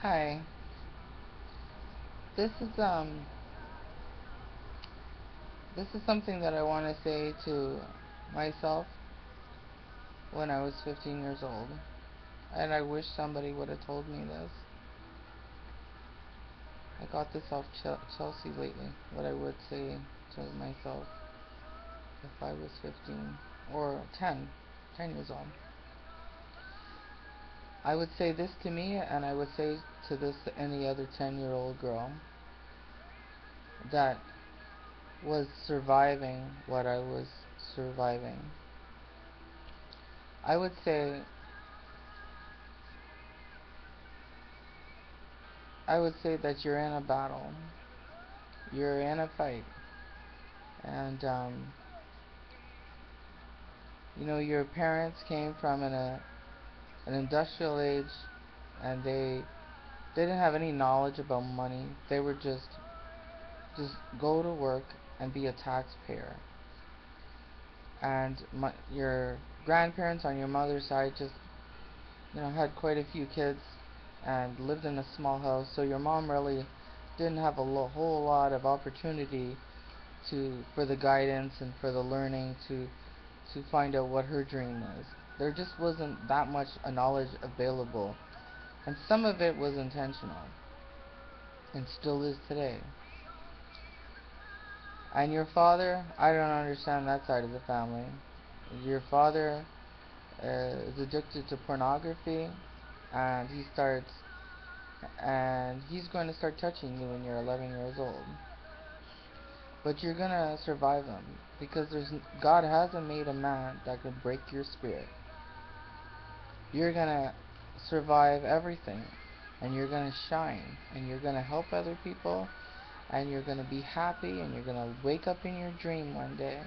Hi. This is this is something that I want to say to myself when I was 15 years old. And I wish somebody would have told me this. I got this off Chelsea lately. What I would say to myself if I was 15 or 10 years old. I would say this to me, and I would say to this to any other 10-year-old girl that was surviving what I was surviving. I would say that you're in a battle. You're in a fight. And your parents came from an industrial age, and they didn't have any knowledge about money. They were just go to work and be a taxpayer. And your grandparents on your mother's side just had quite a few kids and lived in a small house. So your mom really didn't have a whole lot of opportunity for the guidance and for the learning to find out what her dream was. There just wasn't that much knowledge available, and some of it was intentional and still is today. And your father, I don't understand that side of the family. Your father is addicted to pornography, and he's going to start touching you when you're 11 years old. But you're gonna survive them because God hasn't made a man that can break your spirit. You're gonna survive everything, and you're gonna shine, and you're gonna help other people, and you're gonna be happy, and you're gonna wake up in your dream one day.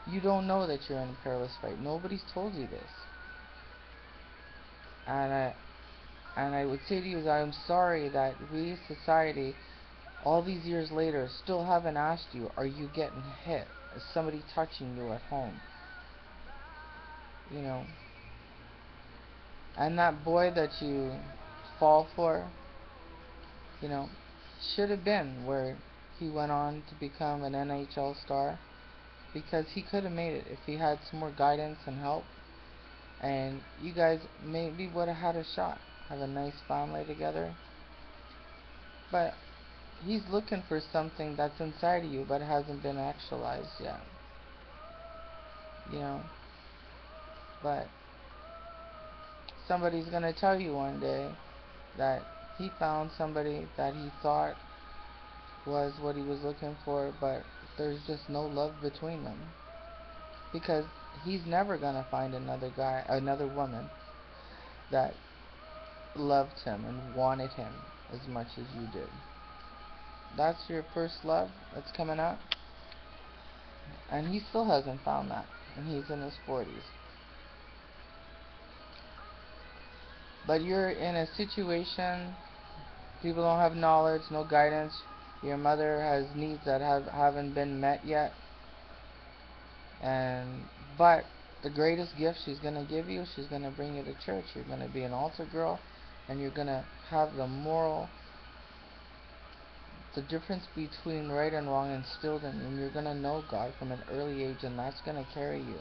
You don't know that you're in a perilous fight. Nobody's told you this. And I would say to you that I'm sorry that we, society, all these years later, still haven't asked you, are you getting hit? Is somebody touching you at home? You know, and that boy that you fall for, you know, should have been where he went on to become an NHL star, because he could have made it if he had some more guidance and help, and you guys maybe would have had a shot, have a nice family together. But he's looking for something that's inside of you but hasn't been actualized yet, you know. But somebody's gonna tell you one day that he found somebody that he thought was what he was looking for, but there's just no love between them, because he's never gonna find another woman that loved him and wanted him as much as you did. That's your first love that's coming out, and he still hasn't found that, and he's in his 40s. But you're in a situation, people don't have knowledge, no guidance. Your mother has needs that haven't been met yet, and but the greatest gift she's gonna give you, she's gonna bring you to church. You're gonna be an altar girl, and you're gonna have the difference between right and wrong instilled in you, and you're gonna know God from an early age, and that's gonna carry you.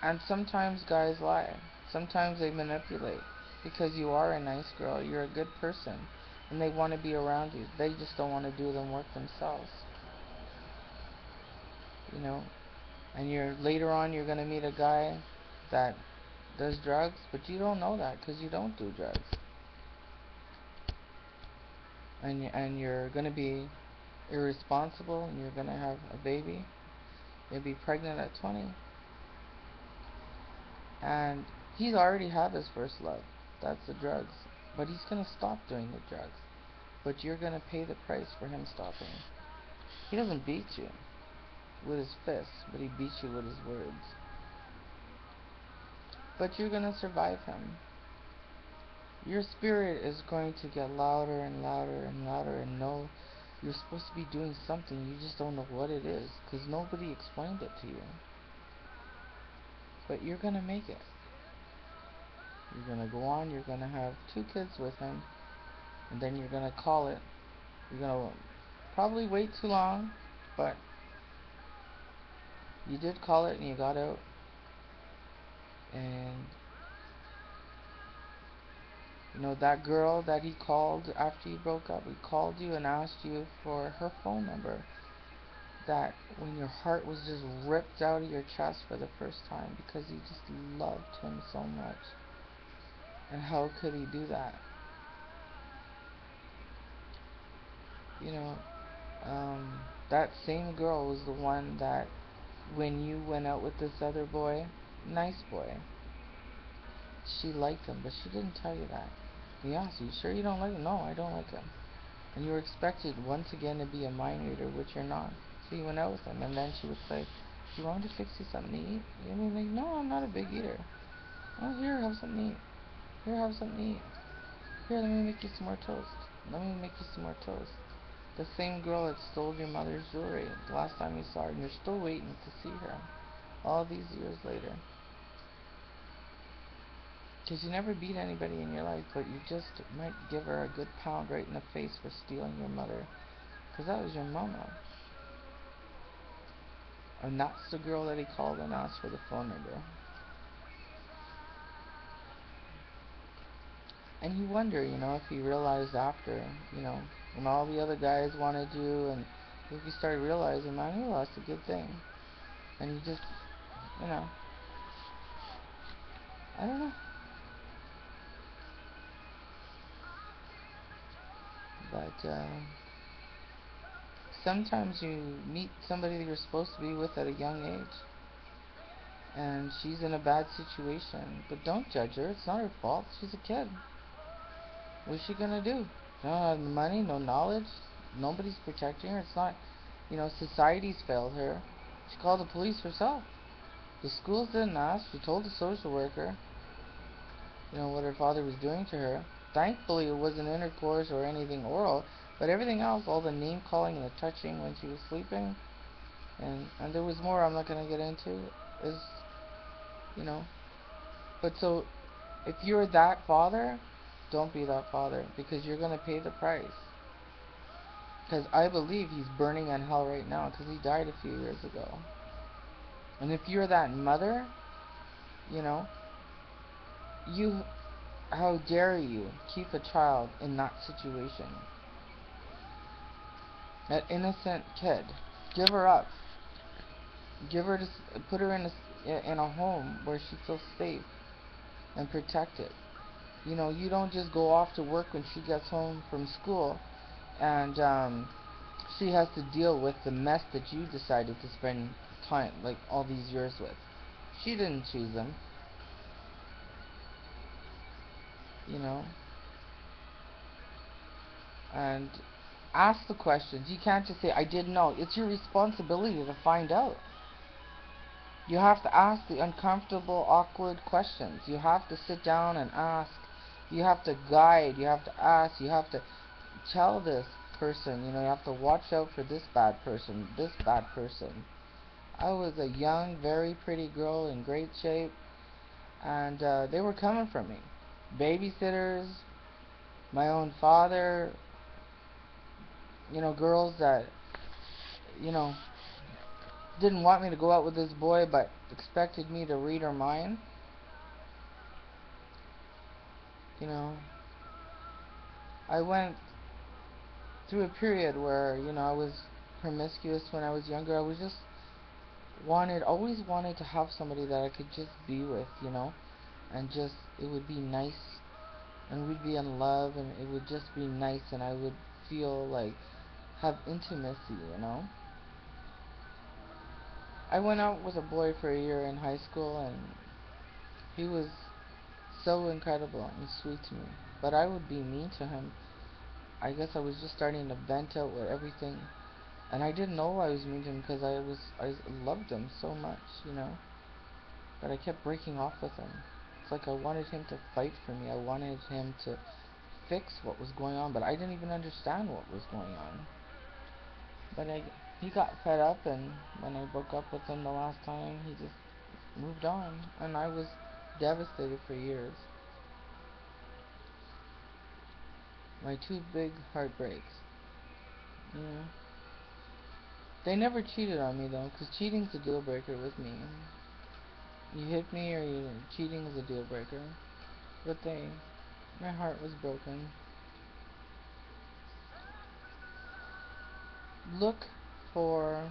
And sometimes guys lie. Sometimes they manipulate, because you are a nice girl, you're a good person, and they want to be around you. They just don't want to do the work themselves, you know. And later on you're gonna meet a guy that does drugs, but you don't know that because you don't do drugs. And you're gonna be irresponsible, and you're gonna have a baby. You'll be pregnant at 20, and he's already had his first love. That's the drugs. But he's gonna stop doing the drugs. But you're gonna pay the price for him stopping. He doesn't beat you with his fists, but he beats you with his words. But you're gonna survive him. Your spirit is going to get louder and louder and louder, and know You're supposed to be doing something, you just don't know what it is, because nobody explained it to you. But you're gonna make it. You're gonna go on, you're gonna have 2 kids with him, and then you're gonna call it. You're gonna probably wait too long, but you did call it and you got out. And you know that girl that he called after you broke up, he called you and asked you for her phone number. That when your heart was just ripped out of your chest for the first time because you just loved him so much. And how could he do that? You know, that same girl was the one that when you went out with this other boy, nice boy, she liked him, but she didn't tell you that. He asked you, sure you don't like him? No, I don't like him. And you were expected once again to be a mind reader, which you're not. So you went out with him, and then she would say, do you want me to fix you something to eat? You'd be like, no, I'm not a big eater. Oh, here, have something to eat. Here, have something to eat. Here, let me make you some more toast. Let me make you some more toast. The same girl that stole your mother's jewelry the last time you saw her, and you're still waiting to see her all these years later. Because you never beat anybody in your life, but you just might give her a good pound right in the face for stealing your mother. Because that was your mama. And that's the girl that he called and asked for the phone number. And you wonder, if he realized after, when all the other guys wanted you, and if he started realizing, man, he lost a good thing. And he just, you know, I don't know. But sometimes you meet somebody that you're supposed to be with at a young age, and she's in a bad situation. But don't judge her. It's not her fault. She's a kid. What's she gonna do? She don't have money, no knowledge. Nobody's protecting her. It's not, society's failed her. She called the police herself. The schools didn't ask. She told the social worker, what her father was doing to her. Thankfully, it wasn't intercourse or anything oral, but everything else, all the name calling and the touching when she was sleeping, and there was more I'm not gonna get into, is, you know. But so, if you're that father, don't be that father, because you're gonna pay the price. Because I believe he's burning in hell right now, because he died a few years ago. And if you're that mother, you know, you, how dare you keep a child in that situation? That innocent kid, give her up. Give her to put her in a home where she feels safe and protected. You don't just go off to work when she gets home from school, and she has to deal with the mess that you decided to spend time, like all these years with. She didn't choose them, you know. And ask the questions. You can't just say, I didn't know. It's your responsibility to find out. You have to ask the uncomfortable, awkward questions. You have to sit down and ask. You have to guide. You have to ask. You have to tell this person, you have to watch out for this bad person, this bad person. I was a young, very pretty girl in great shape, and they were coming for me. Babysitters, my own father, girls that, you know, didn't want me to go out with this boy, but expected me to read her mind. You know, I went through a period where, I was promiscuous when I was younger. I was just always wanted to have somebody that I could just be with, and just, it would be nice, and we'd be in love, and it would just be nice, and I would feel like, have intimacy. I went out with a boy for a year in high school, and he was so incredible and sweet to me, but I would be mean to him. I guess I was just starting to vent out with everything, and I didn't know I was mean to him because I loved him so much. But I kept breaking off with him. It's like I wanted him to fight for me. I wanted him to fix what was going on, but I didn't even understand what was going on. But he got fed up, and when I broke up with him the last time, he just moved on, and I was devastated for years. My two big heartbreaks. Mm. They never cheated on me though, because cheating's a deal breaker with me. You hit me or cheating is a deal breaker. But my heart was broken. Look for,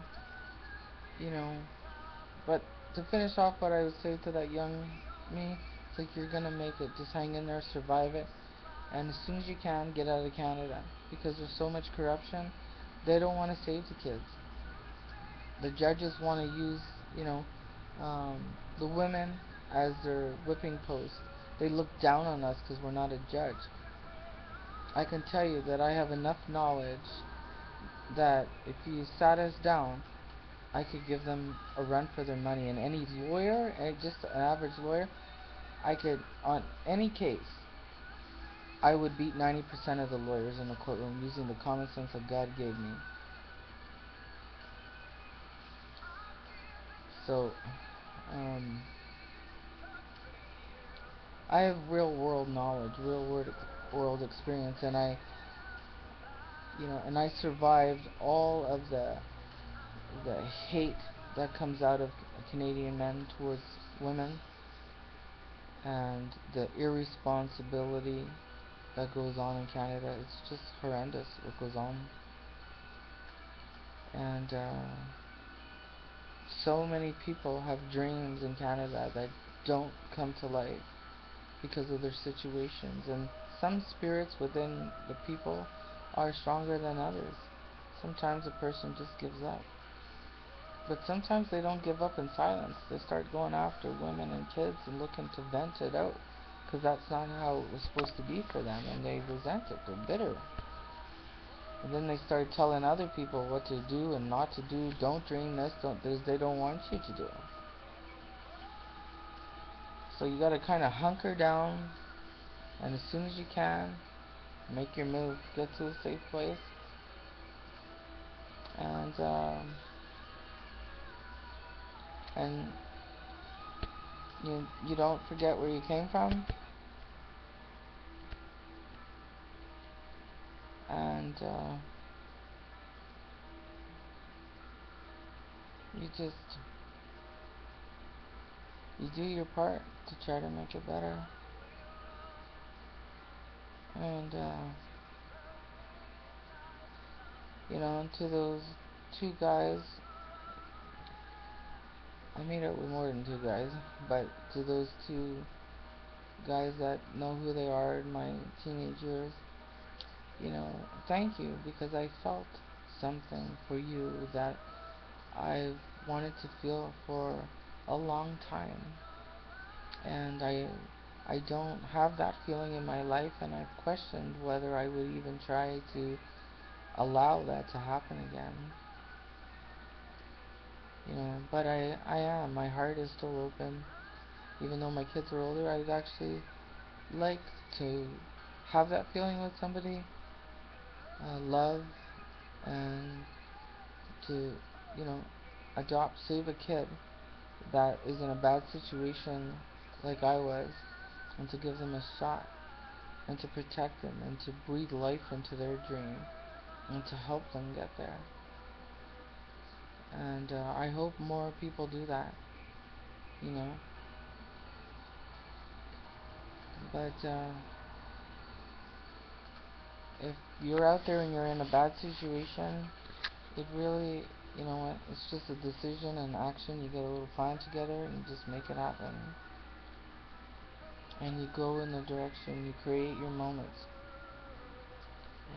you know, but to finish off what I would say to that young me, it's like you're gonna make it. Just hang in there, survive it, and as soon as you can, get out of Canada. Because there's so much corruption, they don't want to save the kids. The judges want to use, you know, the women as their whipping post. They look down on us because we're not a judge. I can tell you that I have enough knowledge that if you sat us down, I could give them a run for their money. And any lawyer, just an average lawyer, I could, on any case, I would beat 90% of the lawyers in the courtroom using the common sense that God gave me. So, I have real world knowledge, real world experience, and I survived all of the hate that comes out of Canadian men towards women, and the irresponsibility that goes on in Canada. It's just horrendous what goes on. And so many people have dreams in Canada that don't come to life because of their situations. And some spirits within the people are stronger than others. Sometimes a person just gives up. But sometimes they don't give up in silence. They start going after women and kids and looking to vent it out, because that's not how it was supposed to be for them, and they resent it. They're bitter. And then they start telling other people what to do and not to do. Don't dream this, don't this. They don't want you to do it. So you gotta kind of hunker down, and as soon as you can, make your move. Get to a safe place, and and you don't forget where you came from, and you just you do your part to try to make it better. And and to those two guys, I made up with more than two guys, but to those two guys that know who they are in my teenage years, thank you, because I felt something for you that I've wanted to feel for a long time. And I don't have that feeling in my life, and I've questioned whether I would even try to allow that to happen again. But I am. My heart is still open. Even though my kids are older, I'd actually like to have that feeling with somebody, love, and to, you know, save a kid that is in a bad situation like I was, and to give them a shot, and to protect them, and to breathe life into their dream, and to help them get there. And I hope more people do that, you know. But if you're out there and you're in a bad situation, it really, you know what, it's just a decision and action. You get a little plan together and you just make it happen. And you go in the direction, you create your moments.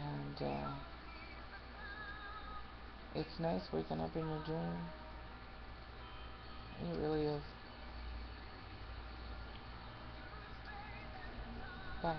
And it's nice waking up in your dream. It really is. Bye.